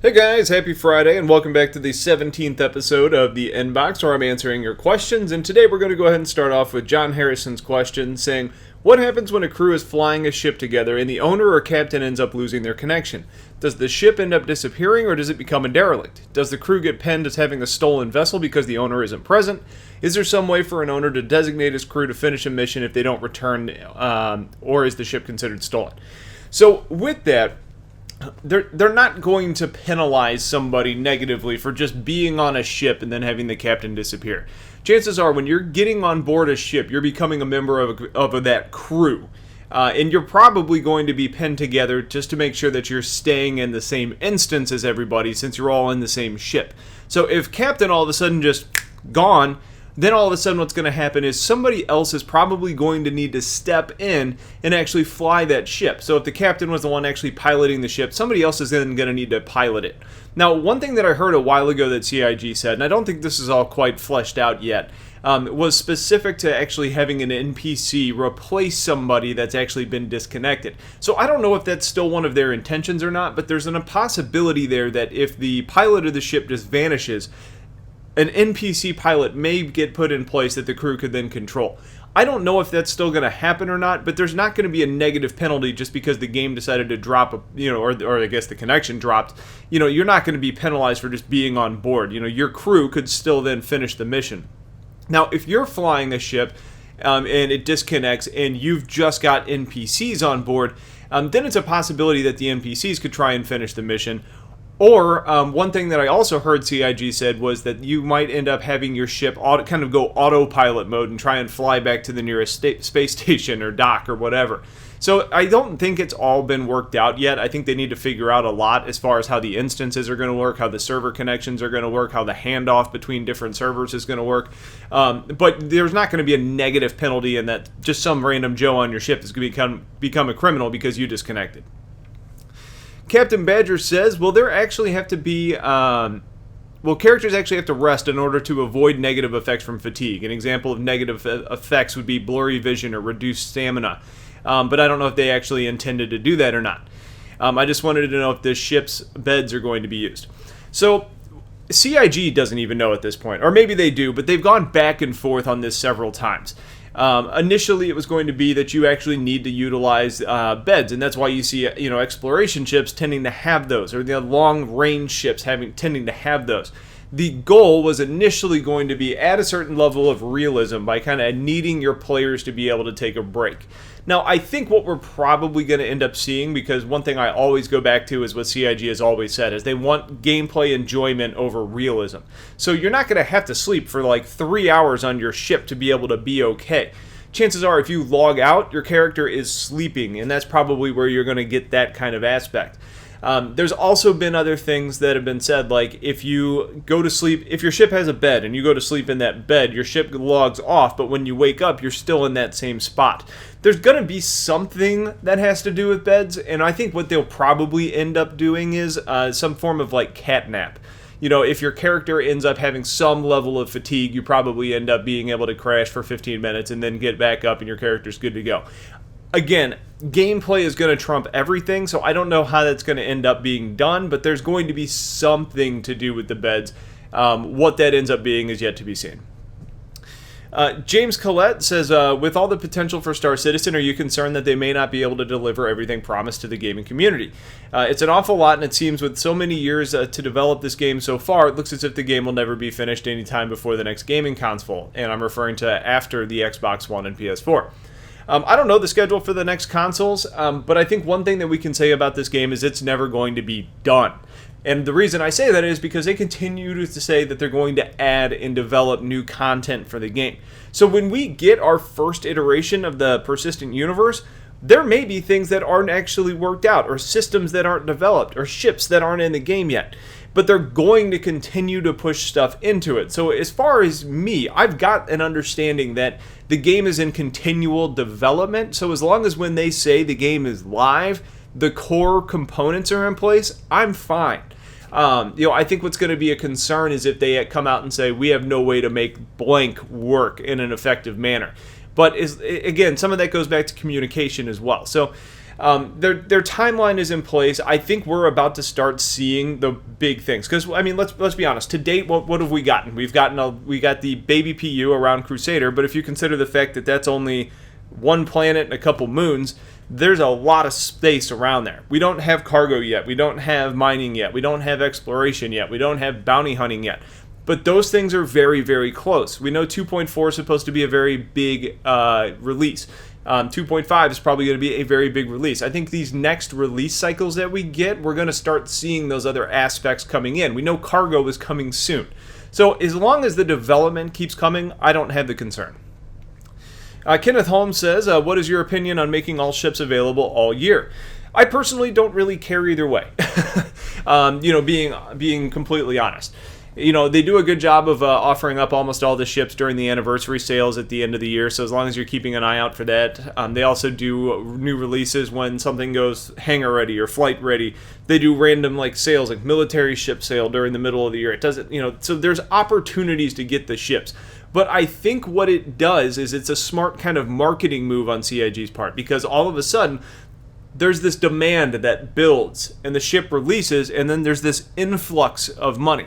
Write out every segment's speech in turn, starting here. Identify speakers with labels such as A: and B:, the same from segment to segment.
A: Hey guys, happy Friday and welcome back to the 17th episode of the Inbox where I'm answering your questions. And today we're going to go ahead and start off with John Harrison's question saying, what happens when a crew is flying a ship together and the owner or captain ends up losing their connection? Does the ship end up disappearing or does it become a derelict? Does the crew get penned as having a stolen vessel because the owner isn't present? Is there some way for an owner to designate his crew to finish a mission if they don't return, or is the ship considered stolen? So with that, they're not going to penalize somebody negatively for just being on a ship and then having the captain disappear. Chances are when you're getting on board a ship, you're becoming a member of that crew. And you're probably going to be penned together just to make sure that you're staying in the same instance as everybody since you're all in the same ship. So if captain all of a sudden just gone, then all of a sudden what's going to happen is somebody else is probably going to need to step in and actually fly that ship. So if the captain was the one actually piloting the ship, somebody else is then going to need to pilot it. Now, one thing that I heard a while ago that CIG said, and I don't think this is all quite fleshed out yet, was specific to actually having an NPC replace somebody that's actually been disconnected. So I don't know if that's still one of their intentions or not, but there's a possibility there that if the pilot of the ship just vanishes, an NPC pilot may get put in place that the crew could then control. I don't know if that's still going to happen or not, but there's not going to be a negative penalty just because the game decided to drop, or I guess the connection dropped. You're not going to be penalized for just being on board. Your crew could still then finish the mission. Now, if you're flying a ship and it disconnects and you've just got NPCs on board, then it's a possibility that the NPCs could try and finish the mission. Or one thing that I also heard CIG said was that you might end up having your ship kind of go autopilot mode and try and fly back to the nearest space station or dock or whatever. So I don't think it's all been worked out yet. I think they need to figure out a lot as far as how the instances are going to work, how the server connections are going to work, how the handoff between different servers is going to work. But there's not going to be a negative penalty in that just some random Joe on your ship is going to become a criminal because you disconnected. Captain Badger says, will there actually have to be, characters actually have to rest in order to avoid negative effects from fatigue? An example of negative effects would be blurry vision or reduced stamina. But I don't know if they actually intended to do that or not. I just wanted to know if the ship's beds are going to be used. So CIG doesn't even know at this point, or maybe they do, but they've gone back and forth on this several times. Initially, it was going to be that you actually need to utilize beds, and that's why you see exploration ships tending to have those, or the long-range ships tending to have those. The goal was initially going to be at a certain level of realism by kind of needing your players to be able to take a break. Now, I think what we're probably going to end up seeing, because one thing I always go back to is what CIG has always said, is they want gameplay enjoyment over realism. So you're not going to have to sleep for like 3 hours on your ship to be able to be okay. Chances are if you log out, your character is sleeping, and that's probably where you're going to get that kind of aspect. There's also been other things that have been said, like if you go to sleep, if your ship has a bed and you go to sleep in that bed, your ship logs off, but when you wake up, you're still in that same spot. There's going to be something that has to do with beds, and I think what they'll probably end up doing is some form of like catnap. If your character ends up having some level of fatigue, you probably end up being able to crash for 15 minutes and then get back up and your character's good to go. Again, gameplay is going to trump everything, so I don't know how that's going to end up being done, but there's going to be something to do with the beds. What that ends up being is yet to be seen. James Collette says, with all the potential for Star Citizen, are you concerned that they may not be able to deliver everything promised to the gaming community? It's an awful lot, and it seems with so many years to develop this game so far, it looks as if the game will never be finished anytime before the next gaming console, and I'm referring to after the Xbox One and PS4. I don't know the schedule for the next consoles, but I think one thing that we can say about this game is it's never going to be done. And the reason I say that is because they continue to say that they're going to add and develop new content for the game. So when we get our first iteration of the persistent universe, there may be things that aren't actually worked out, or systems that aren't developed, or ships that aren't in the game yet. But they're going to continue to push stuff into it. So as far as me, I've got an understanding that the game is in continual development. So as long as when they say the game is live, the core components are in place, I'm fine. I think what's going to be a concern is if they come out and say, we have no way to make blank work in an effective manner. But again, some of that goes back to communication as well. So Their timeline is in place. I think we're about to start seeing the big things. Because, I mean, let's be honest. To date, what have we gotten? We got the baby PU around Crusader, but if you consider the fact that that's only one planet and a couple moons, there's a lot of space around there. We don't have cargo yet. We don't have mining yet. We don't have exploration yet. We don't have bounty hunting yet. But those things are very, very close. We know 2.4 is supposed to be a very big release. 2.5 is probably going to be a very big release. I think these next release cycles that we get, we're going to start seeing those other aspects coming in. We know cargo is coming soon. So as long as the development keeps coming, I don't have the concern. Kenneth Holmes says, what is your opinion on making all ships available all year? I personally don't really care either way. Being completely honest. They do a good job of offering up almost all the ships during the anniversary sales at the end of the year, so as long as you're keeping an eye out for that. They also do new releases when something goes hangar ready or flight ready. They do random sales, like military ship sale during the middle of the year. It doesn't, so there's opportunities to get the ships. But I think what it does is it's a smart kind of marketing move on CIG's part, because all of a sudden there's this demand that builds and the ship releases, and then there's this influx of money.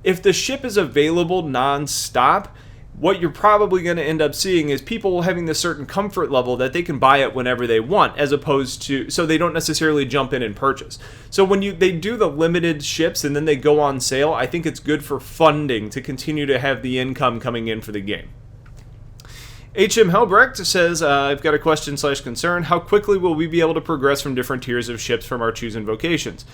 A: If the ship is available non-stop, what you're probably going to end up seeing is people having this certain comfort level that they can buy it whenever they want, as opposed to, so they don't necessarily jump in and purchase. So when they do the limited ships and then they go on sale, I think it's good for funding to continue to have the income coming in for the game. H.M. Helbrecht says, I've got a question/concern. How quickly will we be able to progress from different tiers of ships from our chosen vocations?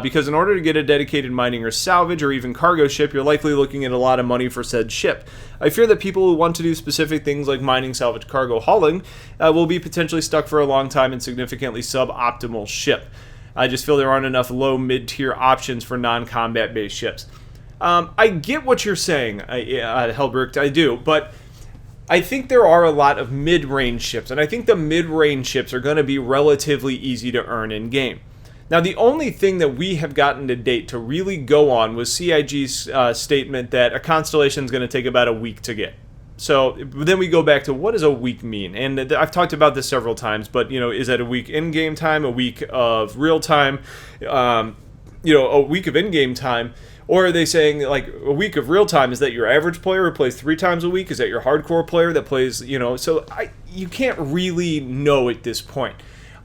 A: Because in order to get a dedicated mining or salvage or even cargo ship, you're likely looking at a lot of money for said ship. I fear that people who want to do specific things like mining, salvage, cargo, hauling will be potentially stuck for a long time in significantly suboptimal ship. I just feel there aren't enough low, mid-tier options for non-combat based ships. I get what you're saying, Helbrecht, I do, but I think there are a lot of mid-range ships, and I think the mid-range ships are going to be relatively easy to earn in-game. Now, the only thing that we have gotten to date to really go on was CIG's statement that a constellation is going to take about a week to get. So then we go back to, what does a week mean? And I've talked about this several times, but, is that a week in-game time, a week of real time, a week of in-game time? Or are they saying, a week of real time, is that your average player who plays 3 times a week? Is that your hardcore player that plays, So you can't really know at this point.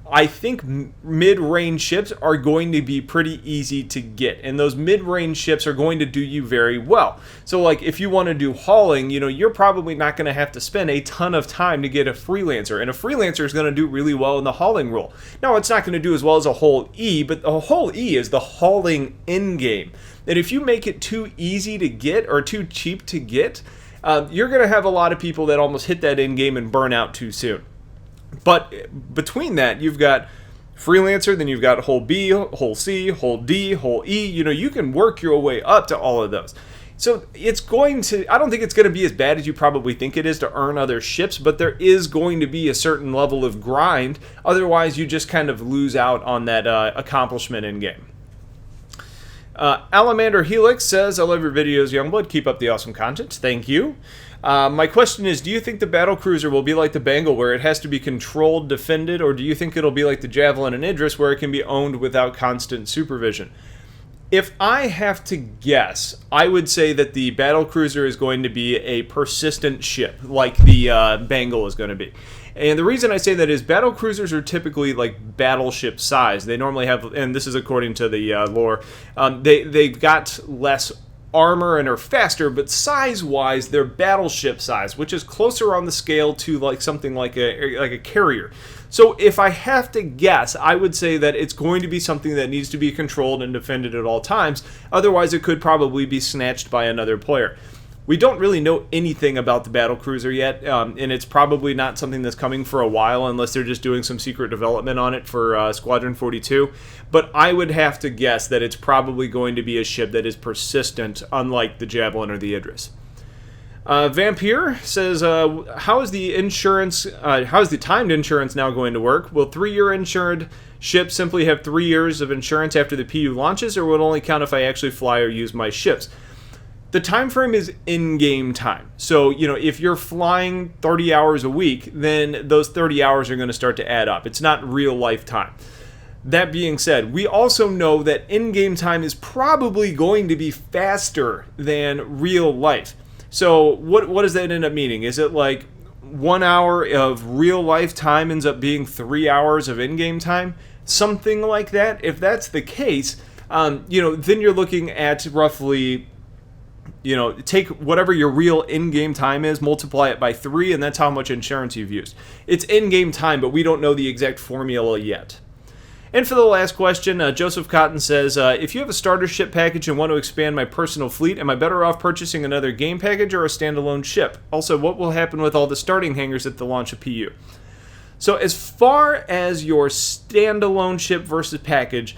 A: I think mid-range ships are going to be pretty easy to get, and those mid-range ships are going to do you very well. So, if you want to do hauling, you're probably not going to have to spend a ton of time to get a freelancer, and a freelancer is going to do really well in the hauling role. Now, it's not going to do as well as a whole E, but a whole E is the hauling in-game. And if you make it too easy to get or too cheap to get, you're going to have a lot of people that almost hit that in-game and burn out too soon. But between that, you've got freelancer, then you've got whole B, whole C, whole D, whole E. You can work your way up to all of those. So I don't think it's going to be as bad as you probably think it is to earn other ships, but there is going to be a certain level of grind. Otherwise, you just kind of lose out on that accomplishment in game. Alamander Helix says, I love your videos, Youngblood. Keep up the awesome content. Thank you. My question is, do you think the Battlecruiser will be like the Bengal, where it has to be controlled, defended, or do you think it'll be like the Javelin and Idris, where it can be owned without constant supervision? If I have to guess, I would say that the Battlecruiser is going to be a persistent ship, like the Bengal is going to be. And the reason I say that is Battlecruisers are typically battleship size. They normally have, and this is according to the lore, they've got less armor and are faster, but size-wise, they're battleship size, which is closer on the scale to something like a carrier. So if I have to guess, I would say that it's going to be something that needs to be controlled and defended at all times. Otherwise, it could probably be snatched by another player. We don't really know anything about the Battlecruiser yet, and it's probably not something that's coming for a while unless they're just doing some secret development on it for Squadron 42. But I would have to guess that it's probably going to be a ship that is persistent, unlike the Javelin or the Idris. Vampire says, how is the timed insurance now going to work? Will 3-year insured ships simply have 3 years of insurance after the PU launches, or will it only count if I actually fly or use my ships? The time frame is in-game time. So, if you're flying 30 hours a week, then those 30 hours are going to start to add up. It's not real life time. That being said, we also know that in-game time is probably going to be faster than real life. So what does that end up meaning? Is it like 1 hour of real life time ends up being 3 hours of in-game time? Something like that. If that's the case, then you're looking at roughly, take whatever your in-game in-game time is, multiply it by 3, and that's how much insurance you've used. It's in-game time, but we don't know the exact formula yet. And for the last question, Joseph Cotton says, if you have a starter ship package and want to expand my personal fleet, am I better off purchasing another game package or a standalone ship? Also, what will happen with all the starting hangars at the launch of PU? So as far as your standalone ship versus package,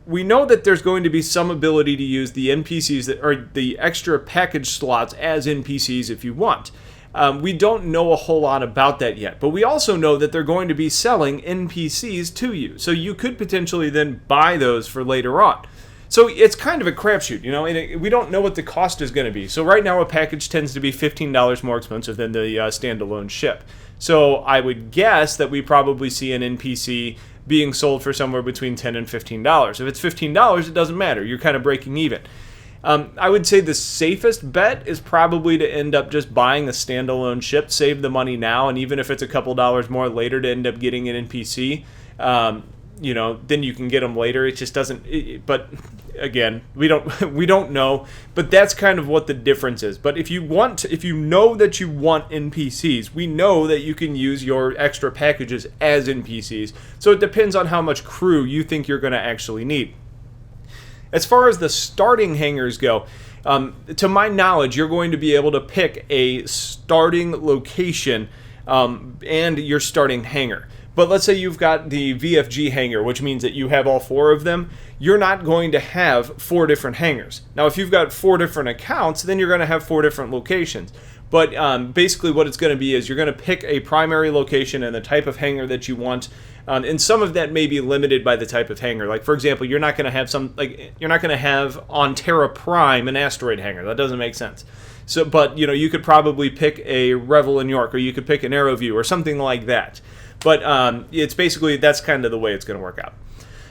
A: we know that there's going to be some ability to use the NPCs that are the extra package slots as NPCs if you want. We don't know a whole lot about that yet, but we also know that they're going to be selling NPCs to you. So you could potentially then buy those for later on. So it's kind of a crapshoot, and we don't know what the cost is going to be. So right now a package tends to be $15 more expensive than the standalone ship. So I would guess that we probably see an NPC being sold for somewhere between $10 and $15. If it's $15, it doesn't matter. You're kind of breaking even. I would say the safest bet is probably to end up just buying a standalone ship, save the money now, and even if it's a couple dollars more later to end up getting an NPC, then you can get them later. It just doesn't. But again, we don't know. But that's kind of what the difference is. But if you know that you want NPCs, we know that you can use your extra packages as NPCs. So it depends on how much crew you think you're going to actually need. As far as the starting hangars go, to my knowledge, you're going to be able to pick a starting location and your starting hangar. But let's say you've got the VFG hangar, which means that you have all 4 of them. You're not going to have 4 different hangars. Now, if you've got 4 different accounts, then you're going to have 4 different locations. But basically what it's going to be is you're going to pick a primary location and the type of hangar that you want. And some of that may be limited by the type of hangar. Like, for example, you're not going to have on Terra Prime an asteroid hangar. That doesn't make sense. So, but you could probably pick a Revel in York, or you could pick an AeroView or something like that. But it's basically, that's kind of the way it's going to work out.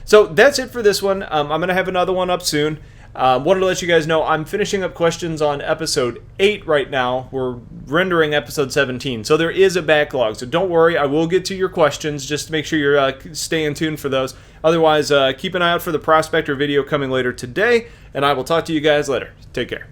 A: So that's it for this one. I'm going to have another one up soon. Wanted to let you guys know I'm finishing up questions on episode 8 right now. We're rendering episode 17, so there is a backlog. So don't worry, I will get to your questions. Just make sure you're staying tuned for those. Otherwise, keep an eye out for the Prospector video coming later today, and I will talk to you guys later. Take care.